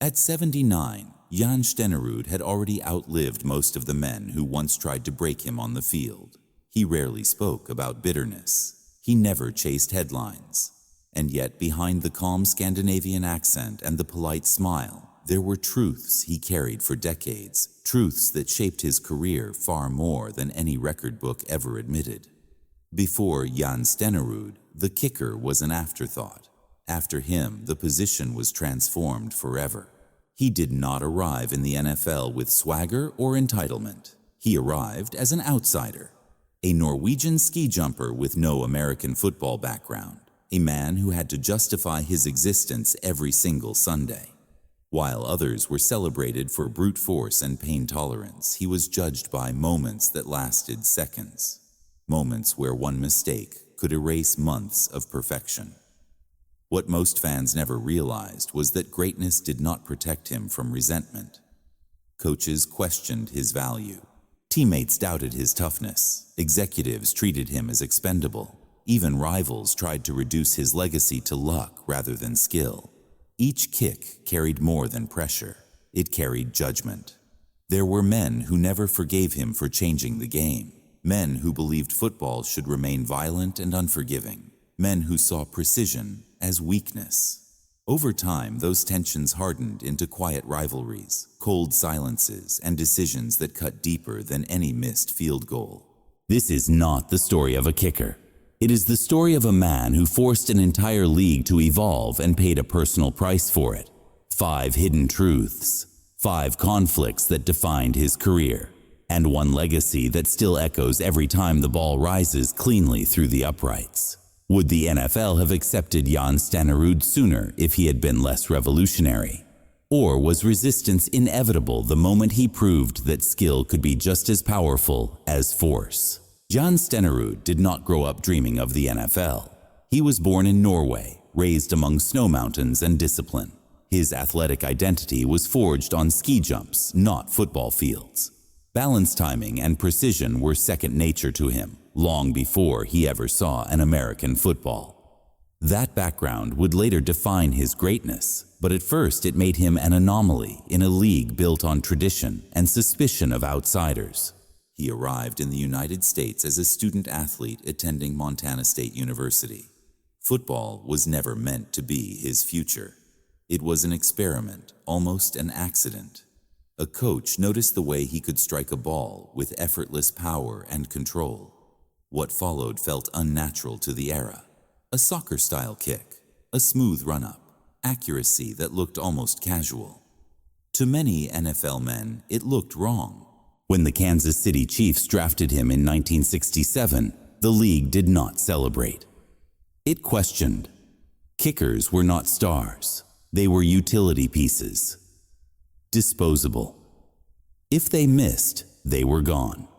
At 79, Jan Stenerud had already outlived most of the men who once tried to break him on the field. He rarely spoke about bitterness. He never chased headlines. And yet, behind the calm Scandinavian accent and the polite smile, there were truths he carried for decades, truths that shaped his career far more than any record book ever admitted. Before Jan Stenerud, the kicker was an afterthought. After him, the position was transformed forever. He did not arrive in the NFL with swagger or entitlement. He arrived as an outsider, a Norwegian ski jumper with no American football background, a man who had to justify his existence every single Sunday. While others were celebrated for brute force and pain tolerance, he was judged by moments that lasted seconds. Moments where one mistake could erase months of perfection. What most fans never realized was that greatness did not protect him from resentment. Coaches questioned his value. Teammates doubted his toughness. Executives treated him as expendable. Even rivals tried to reduce his legacy to luck rather than skill. Each kick carried more than pressure. It carried judgment. There were men who never forgave him for changing the game. Men who believed football should remain violent and unforgiving. Men who saw precision as weakness. Over time, those tensions hardened into quiet rivalries, cold silences, and decisions that cut deeper than any missed field goal. This is not the story of a kicker. It is the story of a man who forced an entire league to evolve and paid a personal price for it. 5 hidden truths, 5 conflicts that defined his career, and one legacy that still echoes every time the ball rises cleanly through the uprights. Would the NFL have accepted Jan Stenerud sooner if he had been less revolutionary? Or was resistance inevitable the moment he proved that skill could be just as powerful as force? Jan Stenerud did not grow up dreaming of the NFL. He was born in Norway, raised among snow mountains and discipline. His athletic identity was forged on ski jumps, not football fields. Balance timing and precision were second nature to him, long before he ever saw an American football. That background would later define his greatness, but at first it made him an anomaly in a league built on tradition and suspicion of outsiders. He arrived in the United States as a student athlete attending Montana State University. Football was never meant to be his future. It was an experiment, almost an accident. A coach noticed the way he could strike a ball with effortless power and control. What followed felt unnatural to the era. A soccer-style kick, a smooth run-up, accuracy that looked almost casual. To many NFL men, it looked wrong. When the Kansas City Chiefs drafted him in 1967, the league did not celebrate. It questioned. Kickers were not stars. They were utility pieces. Disposable. If they missed, they were gone.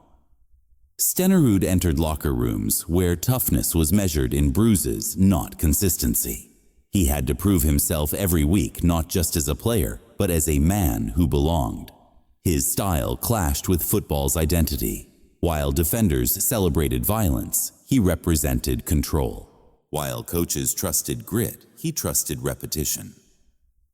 Stenerud entered locker rooms where toughness was measured in bruises, not consistency. He had to prove himself every week, not just as a player, but as a man who belonged. His style clashed with football's identity. While defenders celebrated violence, he represented control. While coaches trusted grit, he trusted repetition.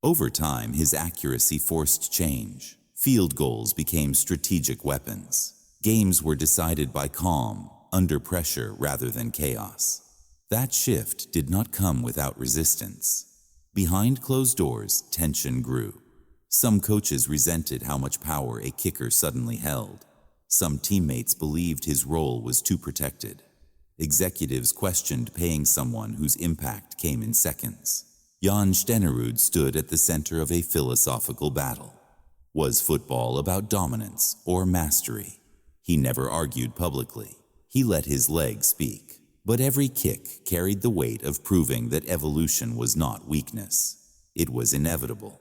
Over time, his accuracy forced change. Field goals became strategic weapons. Games were decided by calm, under pressure rather than chaos. That shift did not come without resistance. Behind closed doors, tension grew. Some coaches resented how much power a kicker suddenly held. Some teammates believed his role was too protected. Executives questioned paying someone whose impact came in seconds. Jan Stenerud stood at the center of a philosophical battle. Was football about dominance or mastery? He never argued publicly. He let his legs speak. But every kick carried the weight of proving that evolution was not weakness. It was inevitable.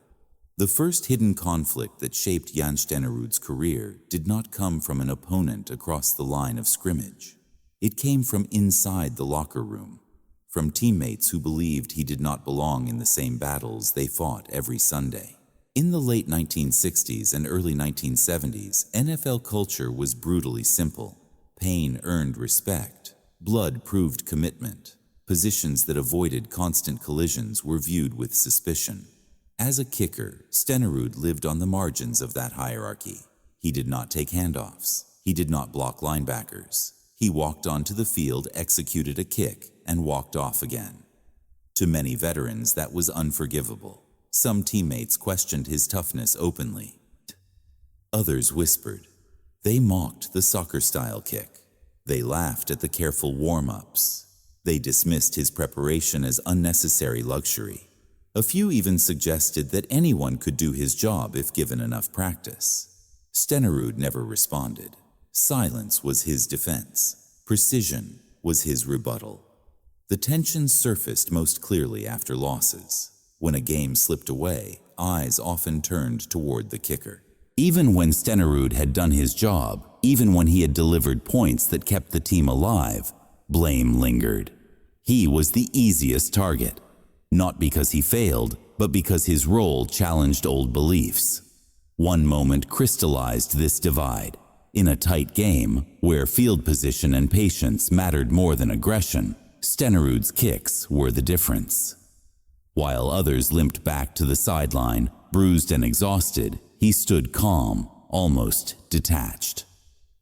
The first hidden conflict that shaped Jan Stenerud's career did not come from an opponent across the line of scrimmage. It came from inside the locker room, from teammates who believed he did not belong in the same battles they fought every Sunday. In the late 1960s and early 1970s, NFL culture was brutally simple. Pain earned respect. Blood proved commitment. Positions that avoided constant collisions were viewed with suspicion. As a kicker, Stenerud lived on the margins of that hierarchy. He did not take handoffs. He did not block linebackers. He walked onto the field, executed a kick, and walked off again. To many veterans, that was unforgivable. Some teammates questioned his toughness openly. Others whispered. They mocked the soccer-style kick. They laughed at the careful warm-ups. They dismissed his preparation as unnecessary luxury. A few even suggested that anyone could do his job if given enough practice. Stenerud never responded. Silence was his defense. Precision was his rebuttal. The tension surfaced most clearly after losses. When a game slipped away, eyes often turned toward the kicker. Even when Stenerud had done his job, even when he had delivered points that kept the team alive, blame lingered. He was the easiest target, not because he failed, but because his role challenged old beliefs. One moment crystallized this divide. In a tight game, where field position and patience mattered more than aggression, Stenerud's kicks were the difference. While others limped back to the sideline, bruised and exhausted, he stood calm, almost detached.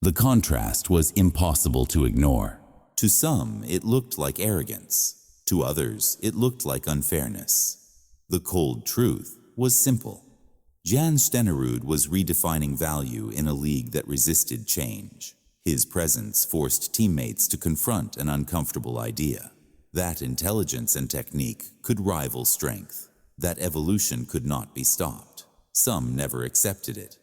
The contrast was impossible to ignore. To some, it looked like arrogance. To others, it looked like unfairness. The cold truth was simple. Jan Stenerud was redefining value in a league that resisted change. His presence forced teammates to confront an uncomfortable idea. That intelligence and technique could rival strength. That evolution could not be stopped. Some never accepted it.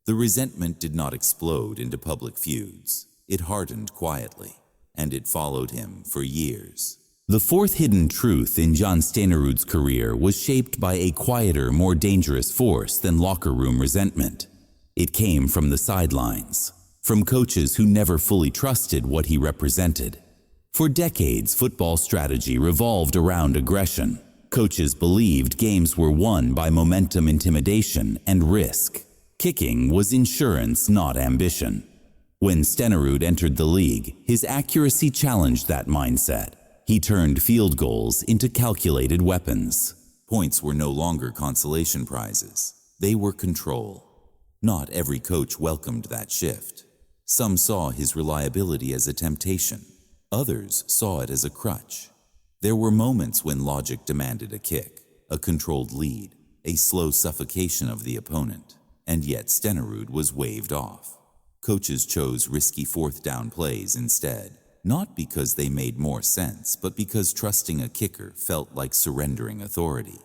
The resentment did not explode into public feuds. It hardened quietly, and it followed him for years. The fourth hidden truth in Jan Stenerud's career was shaped by a quieter, more dangerous force than locker room resentment. It came from the sidelines, from coaches who never fully trusted what he represented. For decades, football strategy revolved around aggression. Coaches believed games were won by momentum, intimidation, and risk. Kicking was insurance, not ambition. When Stenerud entered the league, his accuracy challenged that mindset. He turned field goals into calculated weapons. Points were no longer consolation prizes. They were control. Not every coach welcomed that shift. Some saw his reliability as a temptation. Others saw it as a crutch. There were moments when logic demanded a kick, a controlled lead, a slow suffocation of the opponent, and yet Stenerud was waved off. Coaches chose risky fourth-down plays instead. Not because they made more sense, but because trusting a kicker felt like surrendering authority.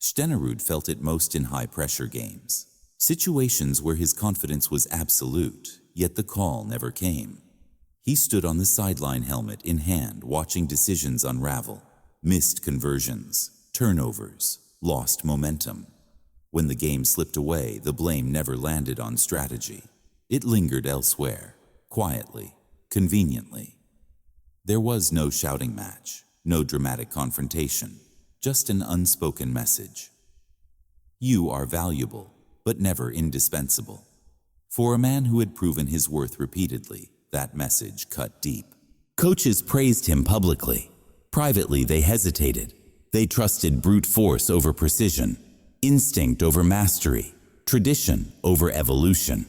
Stenerud felt it most in high-pressure games, situations where his confidence was absolute, yet the call never came. He stood on the sideline, helmet in hand, watching decisions unravel, missed conversions, turnovers, lost momentum. When the game slipped away, the blame never landed on strategy. It lingered elsewhere, quietly, conveniently. There was no shouting match, no dramatic confrontation, just an unspoken message. You are valuable, but never indispensable. For a man who had proven his worth repeatedly, that message cut deep. Coaches praised him publicly. Privately, they hesitated. They trusted brute force over precision, instinct over mastery, tradition over evolution.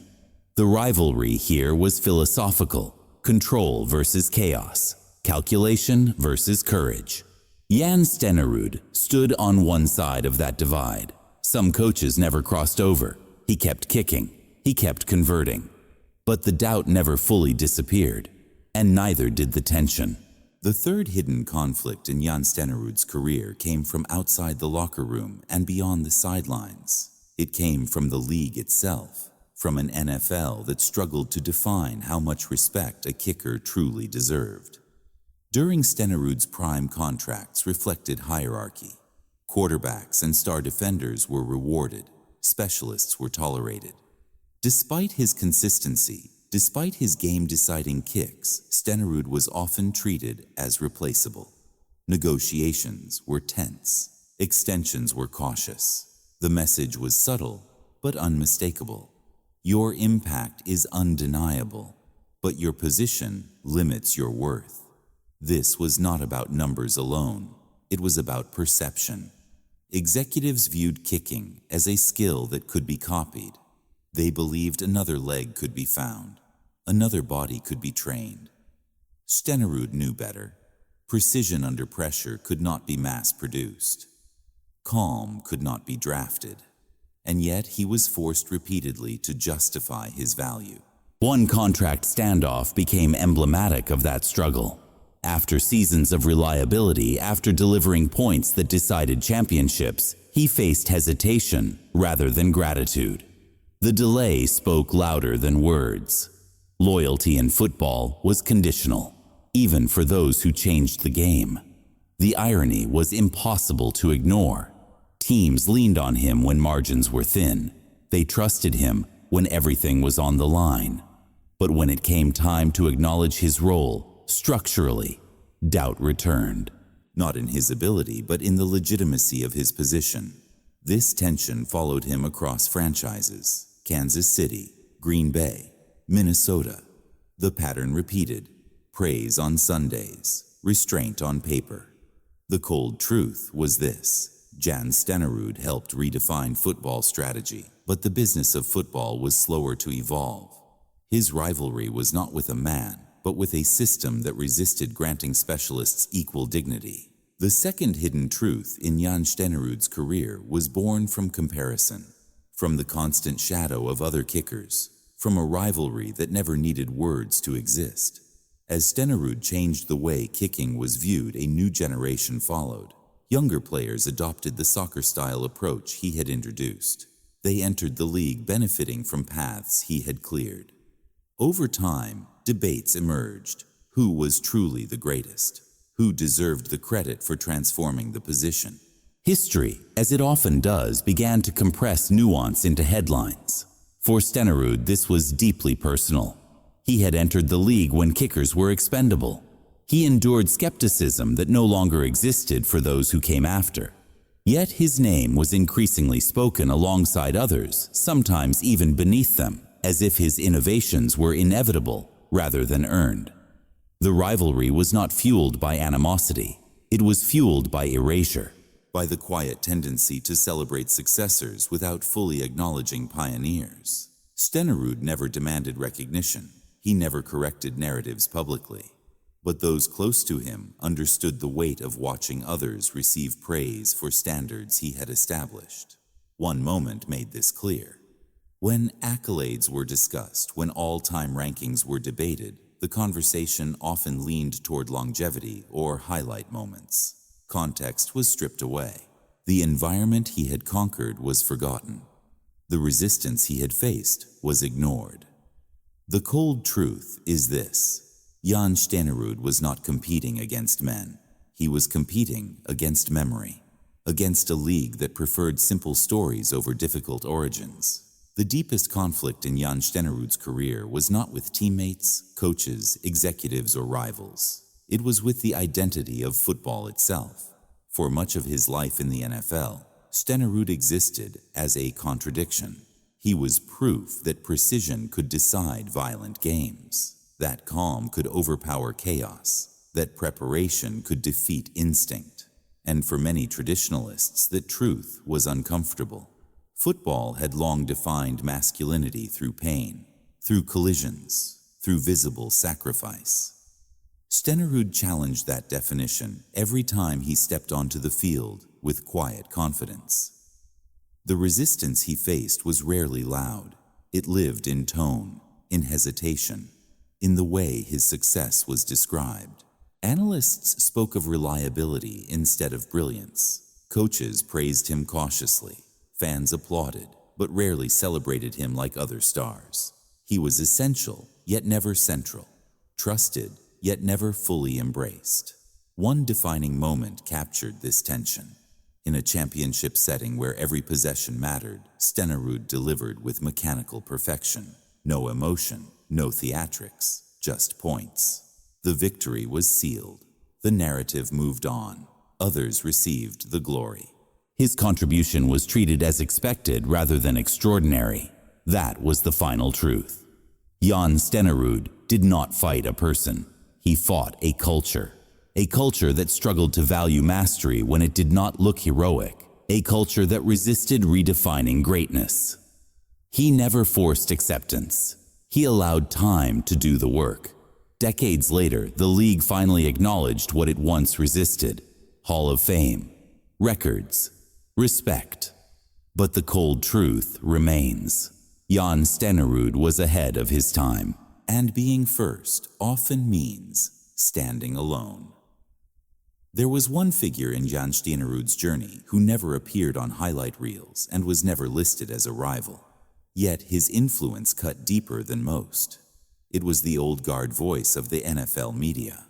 The rivalry here was philosophical: control versus chaos. Calculation versus courage. Jan Stenerud stood on one side of that divide. Some coaches never crossed over. He kept kicking. He kept converting. But the doubt never fully disappeared, and neither did the tension. The third hidden conflict in Jan Stenerud's career came from outside the locker room and beyond the sidelines. It came from the league itself, from an NFL that struggled to define how much respect a kicker truly deserved. During Stenerud's prime, contracts reflected hierarchy. Quarterbacks and star defenders were rewarded. Specialists were tolerated. Despite his consistency, despite his game-deciding kicks, Stenerud was often treated as replaceable. Negotiations were tense. Extensions were cautious. The message was subtle, but unmistakable. Your impact is undeniable, but your position limits your worth. This was not about numbers alone. It was about perception. Executives viewed kicking as a skill that could be copied. They believed another leg could be found, another body could be trained. Stenerud knew better. Precision under pressure could not be mass-produced. Calm could not be drafted. And yet he was forced repeatedly to justify his value. One contract standoff became emblematic of that struggle. After seasons of reliability, after delivering points that decided championships, he faced hesitation rather than gratitude. The delay spoke louder than words. Loyalty in football was conditional, even for those who changed the game. The irony was impossible to ignore. Teams leaned on him when margins were thin. They trusted him when everything was on the line. But when it came time to acknowledge his role, structurally, doubt returned. Not in his ability, but in the legitimacy of his position. This tension followed him across franchises: Kansas City, Green Bay, Minnesota. The pattern repeated: praise on Sundays, restraint on paper. The cold truth was this: Jan Stenerud helped redefine football strategy, but the business of football was slower to evolve. His rivalry was not with a man, but with a system that resisted granting specialists equal dignity. The second hidden truth in Jan Stenerud's career was born from comparison, from the constant shadow of other kickers, from a rivalry that never needed words to exist. As Stenerud changed the way kicking was viewed, a new generation followed. Younger players adopted the soccer-style approach he had introduced. They entered the league benefiting from paths he had cleared. Over time, debates emerged. Who was truly the greatest? Who deserved the credit for transforming the position? History, as it often does, began to compress nuance into headlines. For Stenerud, this was deeply personal. He had entered the league when kickers were expendable. He endured skepticism that no longer existed for those who came after. Yet his name was increasingly spoken alongside others, sometimes even beneath them, as if his innovations were inevitable rather than earned. The rivalry was not fueled by animosity. It was fueled by erasure, by the quiet tendency to celebrate successors without fully acknowledging pioneers. Stenerud never demanded recognition. He never corrected narratives publicly. But those close to him understood the weight of watching others receive praise for standards he had established. One moment made this clear. When accolades were discussed, when all-time rankings were debated, the conversation often leaned toward longevity or highlight moments. Context was stripped away. The environment he had conquered was forgotten. The resistance he had faced was ignored. The cold truth is this: Jan Stenerud was not competing against men. He was competing against memory, against a league that preferred simple stories over difficult origins. The deepest conflict in Jan Stenerud's career was not with teammates, coaches, executives, or rivals. It was with the identity of football itself. For much of his life in the NFL, Stenerud existed as a contradiction. He was proof that precision could decide violent games, that calm could overpower chaos, that preparation could defeat instinct, and for many traditionalists, that truth was uncomfortable. Football had long defined masculinity through pain, through collisions, through visible sacrifice. Stenerud challenged that definition every time he stepped onto the field with quiet confidence. The resistance he faced was rarely loud. It lived in tone, in hesitation, in the way his success was described. Analysts spoke of reliability instead of brilliance. Coaches praised him cautiously. Fans applauded, but rarely celebrated him like other stars. He was essential, yet never central. Trusted, yet never fully embraced. One defining moment captured this tension. In a championship setting where every possession mattered, Stenerud delivered with mechanical perfection. No emotion, no theatrics, just points. The victory was sealed. The narrative moved on. Others received the glory. His contribution was treated as expected rather than extraordinary. That was the final truth. Jan Stenerud did not fight a person. He fought a culture that struggled to value mastery when it did not look heroic, a culture that resisted redefining greatness. He never forced acceptance. He allowed time to do the work. Decades later, the league finally acknowledged what it once resisted: Hall of Fame, records, respect. But the cold truth remains. Jan Stenerud was ahead of his time, and being first often means standing alone. There was one figure in Jan Stenerud's journey who never appeared on highlight reels and was never listed as a rival. Yet his influence cut deeper than most. It was the old guard voice of the NFL media.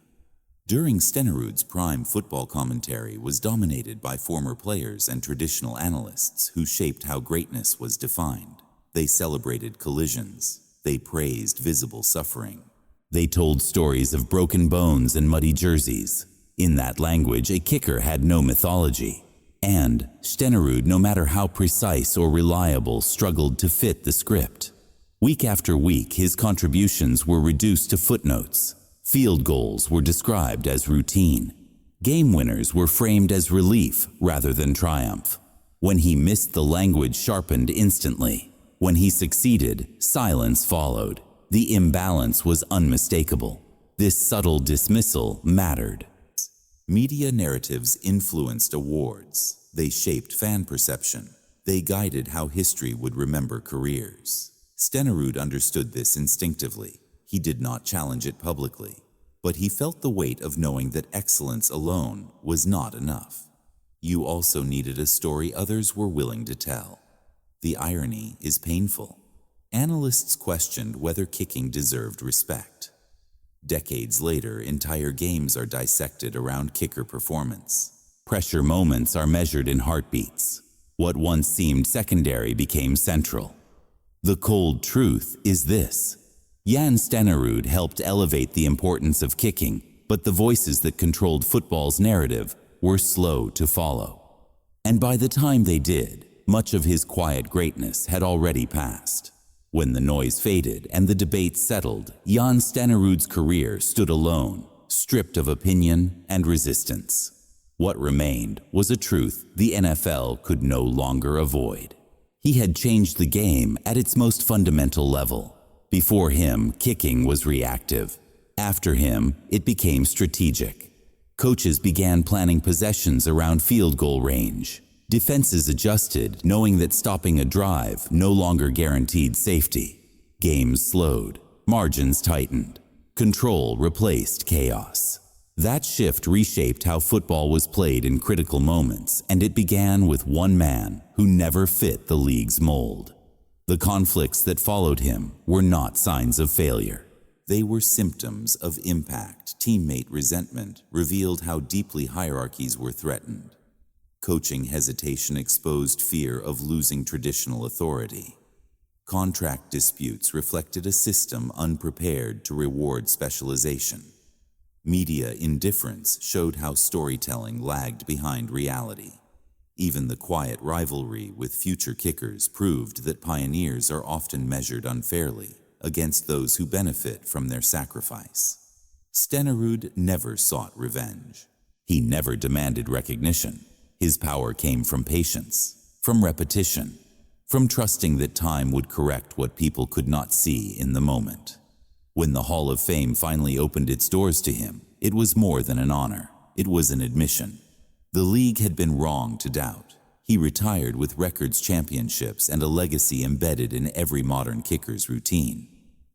During Stenerud's prime, football commentary was dominated by former players and traditional analysts who shaped how greatness was defined. They celebrated collisions. They praised visible suffering. They told stories of broken bones and muddy jerseys. In that language, a kicker had no mythology. And Stenerud, no matter how precise or reliable, struggled to fit the script. Week after week, his contributions were reduced to footnotes. Field goals were described as routine. Game winners were framed as relief rather than triumph. When he missed, the language sharpened instantly. When he succeeded, silence followed. The imbalance was unmistakable. This subtle dismissal mattered. Media narratives influenced awards. They shaped fan perception. They guided how history would remember careers. Stenerud understood this instinctively. He did not challenge it publicly, but he felt the weight of knowing that excellence alone was not enough. You also needed a story others were willing to tell. The irony is painful. Analysts questioned whether kicking deserved respect. Decades later, entire games are dissected around kicker performance. Pressure moments are measured in heartbeats. What once seemed secondary became central. The cold truth is this: Jan Stenerud helped elevate the importance of kicking, but the voices that controlled football's narrative were slow to follow. And by the time they did, much of his quiet greatness had already passed. When the noise faded and the debate settled, Jan Stenerud's career stood alone, stripped of opinion and resistance. What remained was a truth the NFL could no longer avoid. He had changed the game at its most fundamental level. Before him, kicking was reactive. After him, it became strategic. Coaches began planning possessions around field goal range. Defenses adjusted, knowing that stopping a drive no longer guaranteed safety. Games slowed, margins tightened. Control replaced chaos. That shift reshaped how football was played in critical moments, and it began with one man who never fit the league's mold. The conflicts that followed him were not signs of failure. They were symptoms of impact. Teammate resentment revealed how deeply hierarchies were threatened. Coaching hesitation exposed fear of losing traditional authority. Contract disputes reflected a system unprepared to reward specialization. Media indifference showed how storytelling lagged behind reality. Even the quiet rivalry with future kickers proved that pioneers are often measured unfairly against those who benefit from their sacrifice. Stenerud never sought revenge. He never demanded recognition. His power came from patience, from repetition, from trusting that time would correct what people could not see in the moment. When the Hall of Fame finally opened its doors to him, it was more than an honor. It was an admission. The league had been wrong to doubt. He retired with records, championships, and a legacy embedded in every modern kicker's routine.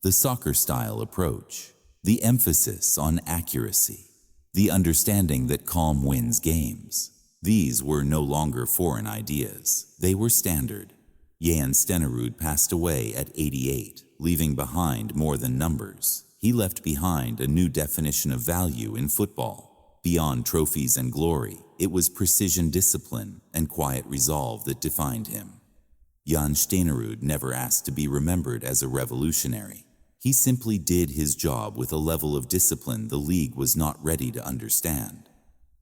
The soccer-style approach, the emphasis on accuracy, the understanding that calm wins games. These were no longer foreign ideas. They were standard. Jan Stenerud passed away at 88, leaving behind more than numbers. He left behind a new definition of value in football. Beyond trophies and glory, it was precision, discipline, and quiet resolve that defined him. Jan Stenerud never asked to be remembered as a revolutionary. He simply did his job with a level of discipline the league was not ready to understand.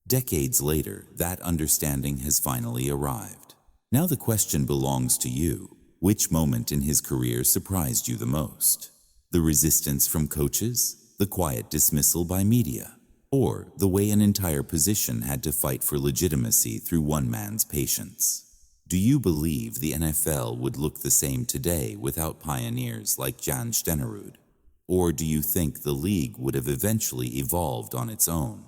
Decades later, that understanding has finally arrived. Now the question belongs to you. Which moment in his career surprised you the most? The resistance from coaches? The quiet dismissal by media? or the way an entire position had to fight for legitimacy through one man's patience. Do you believe the NFL would look the same today without pioneers like Jan Stenerud? Or do you think the league would have eventually evolved on its own?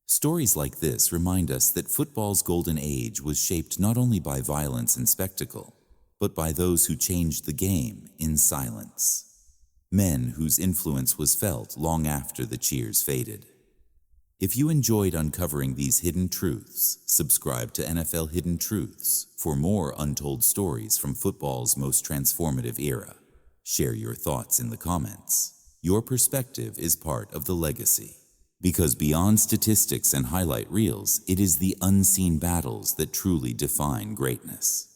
Stories like this remind us that football's golden age was shaped not only by violence and spectacle, but by those who changed the game in silence. Men whose influence was felt long after the cheers faded. If you enjoyed uncovering these hidden truths, subscribe to NFL Hidden Truths for more untold stories from football's most transformative era. Share your thoughts in the comments. Your perspective is part of the legacy. Because beyond statistics and highlight reels, it is the unseen battles that truly define greatness.